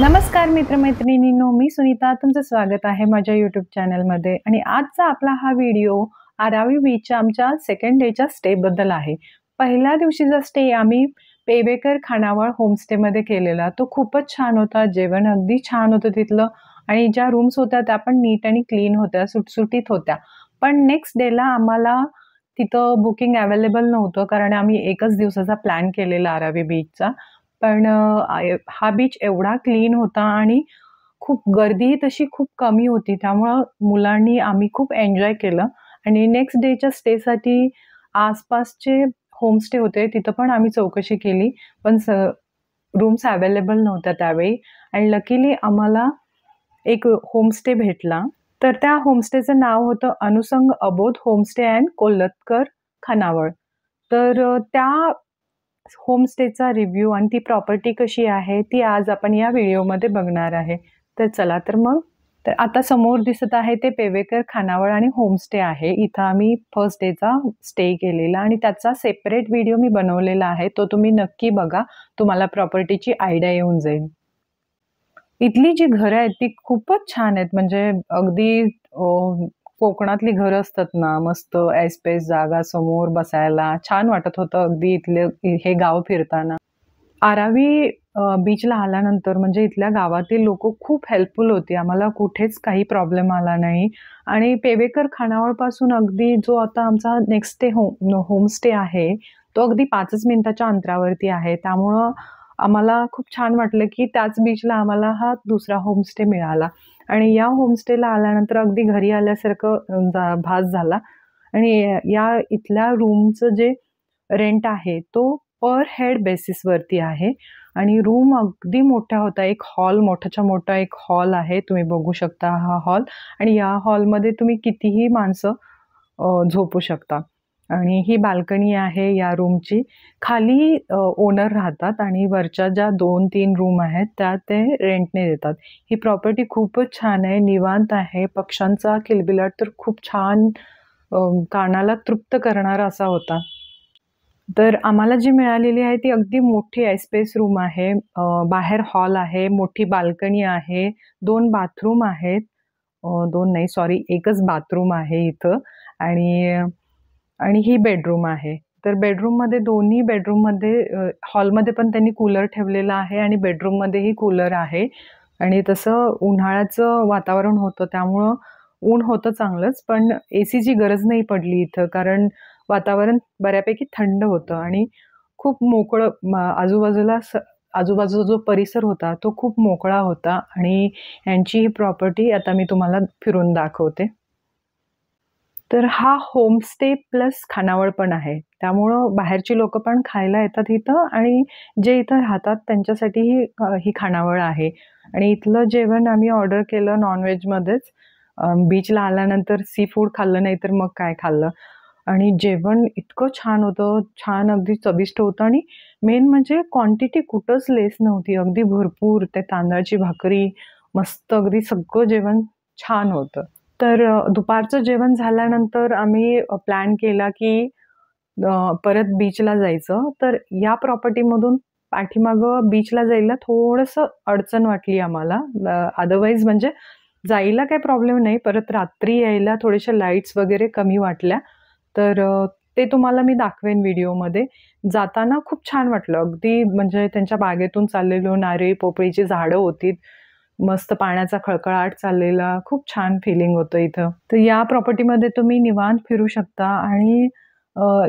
नमस्कार मित्रमैत्रिणींनो, मी सुनीता तुमचं स्वागत आहे माझ्या यूट्यूब चॅनलमध्ये. आणि आजचा आपला हा व्हिडिओ आरावी बीचच्या आमच्या सेकंड डेच्या स्टेबद्दल आहे. पहिल्या दिवशीचा स्टे आम्ही पेवेकर खानावळ होमस्टेमध्ये केलेला. तो खूपच छान होता. जेवण अगदी छान होतं तिथलं आणि ज्या रूम्स होत्या त्या पण नीट आणि क्लीन होत्या, सुटसुटीत होत्या. पण नेक्स्ट डेला आम्हाला तिथं बुकिंग अवेलेबल नव्हतं, कारण आम्ही एकच दिवसाचा प्लॅन केलेला आरावी बीचचा. पण हा बीच एवढा क्लीन होता आणि खूप गर्दीही तशी खूप कमी होती. त्यामुळं मुलांनी आम्ही खूप एन्जॉय केलं. आणि नेक्स्ट डेच्या स्टेसाठी आसपासचे होमस्टे होते, तिथं पण आम्ही चौकशी केली. पण रूम्स अवेलेबल नव्हत्या त्यावेळी आणि लकीली आम्हाला एक होमस्टे भेटला. तर त्या होमस्टेचं नाव होतं अनुसंग अबोध होमस्टे अँड कोल्हटकर खानावळ. तर त्या होमस्टेचा रिव्ह्यू आणि ती प्रॉपर्टी कशी आहे ती आज आपण या व्हिडिओमध्ये बघणार आहे. तर चला तर मग. तर आता समोर दिसत आहे ते पेवेकर खानावळ आणि होमस्टे आहे. इथं आम्ही फर्स्ट डेचा स्टे केलेला आणि त्याचा सेपरेट व्हिडिओ मी बनवलेला आहे. तो तुम्ही नक्की बघा, तुम्हाला प्रॉपर्टीची आयडिया येऊन जाईल. इथली जी घरं आहेत ती खूपच छान आहेत. म्हणजे अगदी कोकणातली घरं असतात ना, मस्त ऐसपैस जागा, समोर बसायला छान वाटत होतं अगदी इथले हे गाव फिरताना. आरावी बीचला आल्यानंतर म्हणजे इथल्या गावातील लोकं खूप हेल्पफुल होती. आम्हाला कुठेच काही प्रॉब्लेम आला नाही. आणि पेवेकर खानावळपासून अगदी जो आता आमचा नेक्स्ट डे होमस्टे आहे, तो अगदी 5च मिनिटाच्या अंतरावरती आहे. त्यामुळं आम्हाला खूप छान वाटलं, की त्याच बीचला आम्हाला हा दुसरा होमस्टे मिळाला. आणि या होमस्टेला आल्यानंतर अगदी घरी आल्यासारखं भास झाला. आणि या इथल्या रूमचं जे रेंट आहे तो पर हेड बेसिसवरती आहे. आणि रूम अगदी मोठा होता. एक हॉल, मोठाच्या मोठा एक हॉल आहे. तुम्ही बघू शकता हा हॉल. आणि या हॉलमध्ये तुम्ही कितीही माणसं झोपू शकता. आणि ही बाल्कनी आहे या रूमची. खाली ओनर राहतात आणि वरच्या ज्या 2-3 रूम आहेत त्या ते रेंटने देतात. ही प्रॉपर्टी खूपच छान आहे, निवांत आहे. पक्ष्यांचा किलबिलाट तर खूप छान कानाला तृप्त करणारा असा होता. तर आम्हाला जी मिळालेली आहे ती अगदी मोठी ऐसपैस रूम आहे. बाहेर हॉल आहे, मोठी बाल्कनी आहे, 2 बाथरूम आहेत. 2 नाही सॉरी, एकच बाथरूम आहे इथं. आणि आणि ही बेडरूम आहे. तर बेडरूममध्ये दोन्ही बेडरूममध्ये हॉलमध्ये पण त्यांनी कूलर ठेवलेला आहे आणि बेडरूममध्येही कूलर आहे. आणि तसं उन्हाळ्याचं वातावरण होतं त्यामुळं ऊन होतं चांगलंच, पण एसीची गरज नाही पडली इथं, कारण वातावरण बऱ्यापैकी थंड होतं आणि खूप मोकळं आजूबाजूला आजूबाजूचा जो परिसर होता तो खूप मोकळा होता. आणि यांची ही प्रॉपर्टी आता मी तुम्हाला फिरून दाखवते. तर हा होमस्टे प्लस खानावळ पण आहे. त्यामुळं बाहेरची लोकं पण खायला येतात इथं आणि जे इथं राहतात त्यांच्यासाठीही ही खानावळ आहे. आणि इथलं जेवण आम्ही ऑर्डर केलं नॉन-व्हेजमध्येच. बीचला आल्यानंतर सी फूड खाल्लं नाही तर मग काय खाल्लं. आणि जेवण इतकं छान होतं, छान अगदी चविष्ट होतं आणि मेन म्हणजे क्वांटिटी कुठंच लेस नव्हती. अगदी भरपूर ते तांदळाची भाकरी, मस्त अगदी सगळं जेवण छान होतं. तर दुपारचं जेवण झाल्यानंतर आम्ही प्लॅन केला की परत बीचला जायचं. तर या प्रॉपर्टीमधून पाठीमागं बीचला जायला थोडंसं अडचण वाटली आम्हाला. अदरवाईज म्हणजे जायला काही प्रॉब्लेम नाही. परत रात्री यायला थोडेशा लाईट्स वगैरे कमी वाटल्या. तर ते तुम्हाला मी दाखवेन व्हिडिओमध्ये. जाताना खूप छान वाटलं. अगदी म्हणजे त्यांच्या बागेतून चाललेलो नारळी पोपळीची झाडं होती. मस्त पाण्याचा खळखळाट चाललेला. खूप छान फीलिंग होतं इथं. तर या प्रॉपर्टीमध्ये तुम्ही निवांत फिरू शकता. आणि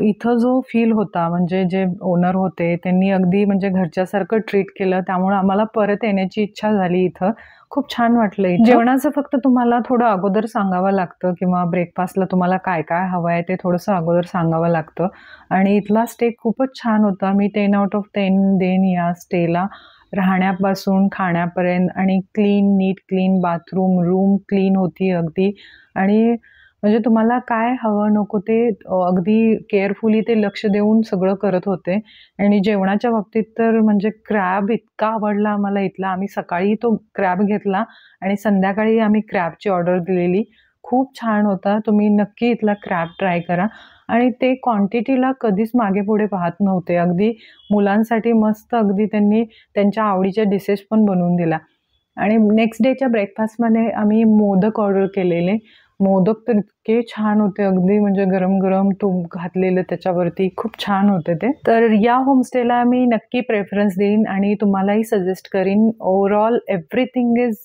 इथं जो फील होता म्हणजे जे ओनर होते त्यांनी अगदी म्हणजे घरच्यासारखं ट्रीट केलं. त्यामुळे आम्हाला परत येण्याची इच्छा झाली इथं. खूप छान वाटलं इथं. जेवणाचं फक्त तुम्हाला थोडं अगोदर सांगावं लागतं किंवा ब्रेकफास्टला तुम्हाला काय-काय हवं आहे ते थोडंसं अगोदर सांगावं लागतं. आणि इथला स्टे खूपच छान होता. मी 10 आउट ऑफ 10 देईन या स्टेला. राहण्यापासून खाण्यापर्यंत आणि नीट क्लीन बाथरूम, रूम क्लीन होती अगदी. आणि म्हणजे तुम्हाला काय हवं नको ते अगदी केअरफुली ते लक्ष देऊन सगळं करत होते. आणि जेवणाच्या बाबतीत तर म्हणजे क्रॅब इतका आवडला आम्हाला इथला. आम्ही सकाळी तो क्रॅब घेतला आणि संध्याकाळी आम्ही क्रॅबची ऑर्डर दिलेली. खूप छान होता. तुम्ही नक्की इथला क्रॅब ट्राय करा. आणि ते क्वांटिटीला कधीच मागे-पुढे पाहत नव्हते. अगदी मुलांसाठी मस्त अगदी त्यांनी त्यांच्या आवडीच्या डिशेस पण बनवून दिल्या. आणि नेक्स्ट डेच्या ब्रेकफास्टमध्ये आम्ही मोदक ऑर्डर केलेले. मोदक तर इतके छान होते, अगदी म्हणजे गरम गरम तूप घातलेलं त्याच्यावरती, खूप छान होते ते. तर या होमस्टेला मी नक्की प्रेफरन्स देईन आणि तुम्हालाही सजेस्ट करीन. ओव्हरऑल एव्हरीथिंग इज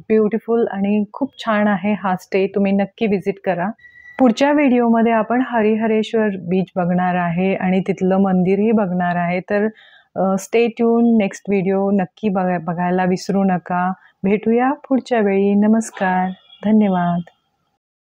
ब्युटिफुल आणि खूप छान आहे हा स्टे. तुम्ही नक्की विजिट करा. पुढच्या व्हिडिओमध्ये आपण हरिहरेश्वर बीच बघणार आहे आणि तिथलं मंदिरही बघणार आहे. तर स्टे ट्यून. नेक्स्ट व्हिडिओ नक्की बघायला विसरू नका. भेटूया पुढच्या वेळी. नमस्कार. धन्यवाद.